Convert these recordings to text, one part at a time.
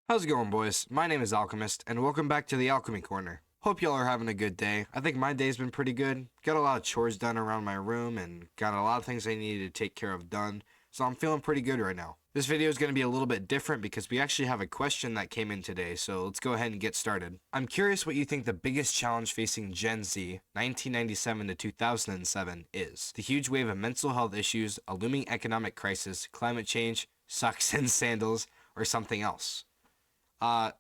How's it going, boys? My name is Alchemist, and welcome back to the Alchemy Corner. Hope y'all are having a good day. I think my day's been pretty good. Got a lot of chores done around my room, and got a lot of things I needed to take care of done, so I'm feeling pretty good right now. This video is going to be a little bit different because we actually have a question that came in today, so let's go ahead and get started. I'm curious what you think the biggest challenge facing Gen Z, 1997 to 2007, is. The huge wave of mental health issues, a looming economic crisis, climate change, socks and sandals, or something else?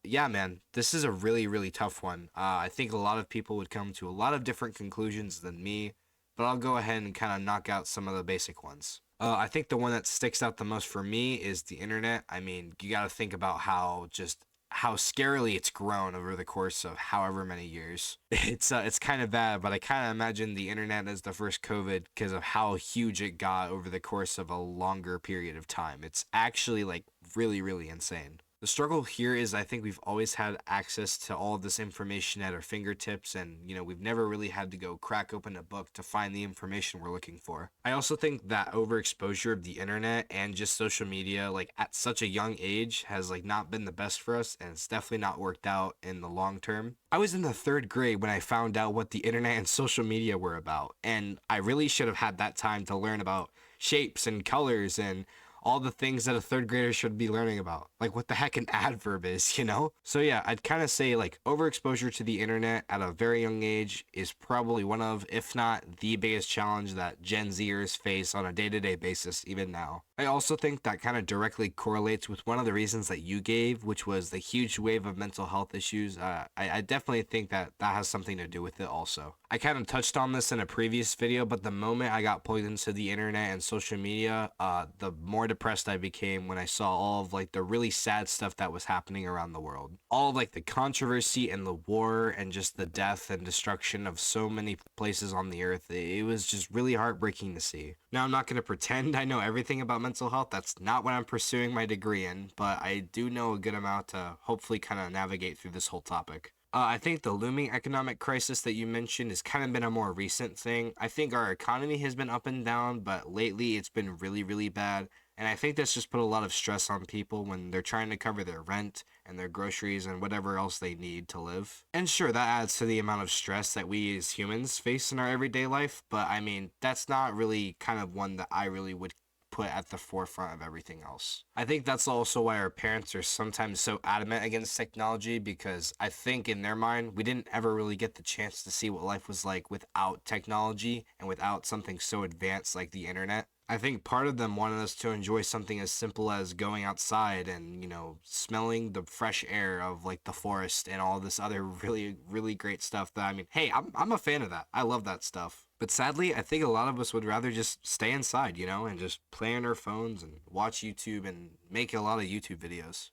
Yeah, man, this is a really tough one. I think a lot of people would come to a lot of different conclusions than me, but I'll go ahead and kind of knock out some of the basic ones. I think the one that sticks out the most for me is the internet. I mean, you got to think about how scarily it's grown over the course of however many years. It's kind of bad, but I kind of imagine the internet as the first COVID because of how huge it got over the course of a longer period of time. It's actually like really insane. The struggle here is I think we've always had access to all of this information at our fingertips, and we've never really had to go crack open a book to find the information we're looking for. I also think that overexposure of the internet and just social media like at such a young age has like not been the best for us, and it's definitely not worked out in the long term. I was in the third grade when I found out what the internet and social media were about, and I really should have had that time to learn about shapes and colors and all the things that a third grader should be learning about. Like what the heck an adverb is, you know? So yeah, I'd kind of say like overexposure to the internet at a very young age is probably one of, if not the biggest challenge that Gen Zers face on a day-to-day basis even now. I also think that kind of directly correlates with one of the reasons that you gave, which was the huge wave of mental health issues. I definitely think that that has something to do with it also. I kind of touched on this in a previous video, but the moment I got plugged into the internet and social media, the more depressed I became when I saw all of like the really sad stuff that was happening around the world. All of like the controversy and the war and just the death and destruction of so many places on the earth. It was just really heartbreaking to see. Now, I'm not going to pretend I know everything about mental health. That's not what I'm pursuing my degree in, but I do know a good amount to hopefully kind of navigate through this whole topic. I think the looming economic crisis that you mentioned has kind of been a more recent thing. I think our economy has been up and down, but lately it's been really bad. And I think that's just put a lot of stress on people when they're trying to cover their rent and their groceries and whatever else they need to live. And sure, that adds to the amount of stress that we as humans face in our everyday life, but I mean, that's not really kind of one that I really would put at the forefront of everything else. I think that's also why our parents are sometimes so adamant against technology, because I think in their mind, we didn't ever really get the chance to see what life was like without technology and without something so advanced like the internet. I think part of them wanted us to enjoy something as simple as going outside and, smelling the fresh air of like the forest and all this other really great stuff that, I mean, hey, I'm a fan of that. I love that stuff. But sadly, I think a lot of us would rather just stay inside, and just play on our phones and watch YouTube and make a lot of YouTube videos.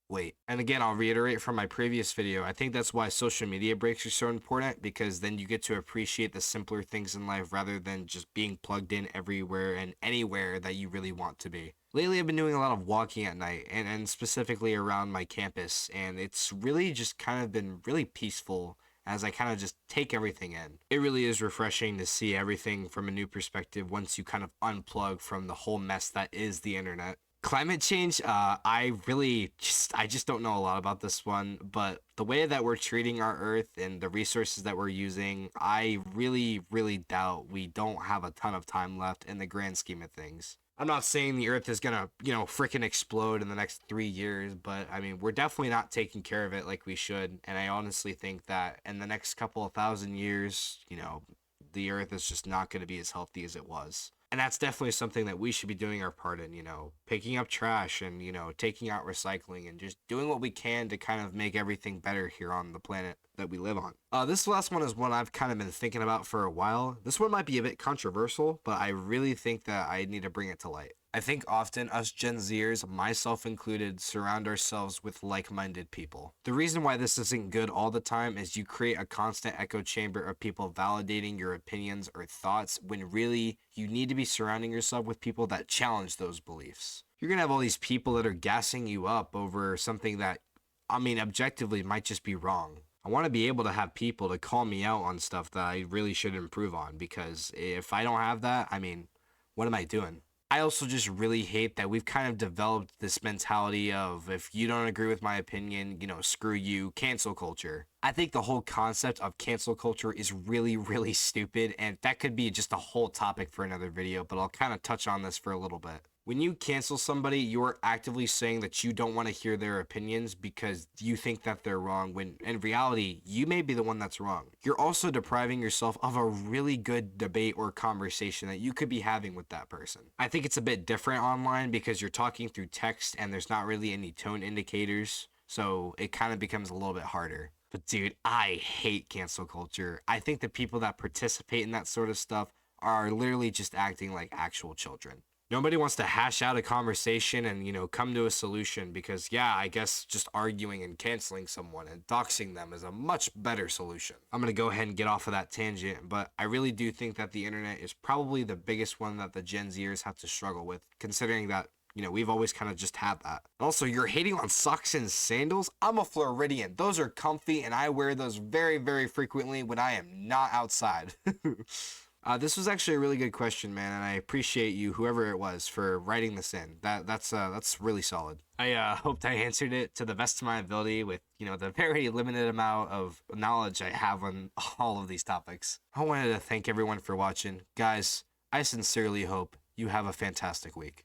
Wait, and again, I'll reiterate from my previous video, I think that's why social media breaks are so important, because then you get to appreciate the simpler things in life rather than just being plugged in everywhere and anywhere that you really want to be. Lately, I've been doing a lot of walking at night, and specifically around my campus, and it's really just kind of been really peaceful as I kind of just take everything in. It really is refreshing to see everything from a new perspective once you kind of unplug from the whole mess that is the internet. Climate change, I just don't know a lot about this one, but the way that we're treating our earth and the resources that we're using, I really doubt we don't have a ton of time left in the grand scheme of things. I'm not saying the earth is gonna, freaking explode in the next 3 years, but I mean, we're definitely not taking care of it like we should, and I honestly think that in the next couple of thousand years, the earth is just not gonna be as healthy as it was. And that's definitely something that we should be doing our part in, picking up trash and, taking out recycling and just doing what we can to kind of make everything better here on the planet that we live on. This last one is one I've kind of been thinking about for a while. This one might be a bit controversial, but I really think that I need to bring it to light. I think often us Gen Zers, myself included, surround ourselves with like-minded people. The reason why this isn't good all the time is you create a constant echo chamber of people validating your opinions or thoughts when really you need to be surrounding yourself with people that challenge those beliefs. You're gonna have all these people that are gassing you up over something that, I mean, objectively might just be wrong. I want to be able to have people to call me out on stuff that I really should improve on, because if I don't have that, I mean, what am I doing? I also just really hate that we've kind of developed this mentality of if you don't agree with my opinion, screw you, cancel culture. I think the whole concept of cancel culture is really, really stupid, and that could be just a whole topic for another video, but I'll kind of touch on this for a little bit. When you cancel somebody, you're actively saying that you don't want to hear their opinions because you think that they're wrong, when in reality, you may be the one that's wrong. You're also depriving yourself of a really good debate or conversation that you could be having with that person. I think it's a bit different online because you're talking through text and there's not really any tone indicators, so it kind of becomes a little bit harder. But dude, I hate cancel culture. I think the people that participate in that sort of stuff are literally just acting like actual children. Nobody wants to hash out a conversation and, come to a solution because, yeah, I guess just arguing and canceling someone and doxing them is a much better solution. I'm going to go ahead and get off of that tangent, but I really do think that the internet is probably the biggest one that the Gen Zers have to struggle with, considering that we've always kind of just had that. Also, you're hating on socks and sandals? I'm a Floridian. Those are comfy, and I wear those very, very frequently when I am not outside. This was actually a really good question, man, and I appreciate you, whoever it was, for writing this in. That's really solid. I hoped I answered it to the best of my ability with, the very limited amount of knowledge I have on all of these topics. I wanted to thank everyone for watching. Guys, I sincerely hope you have a fantastic week.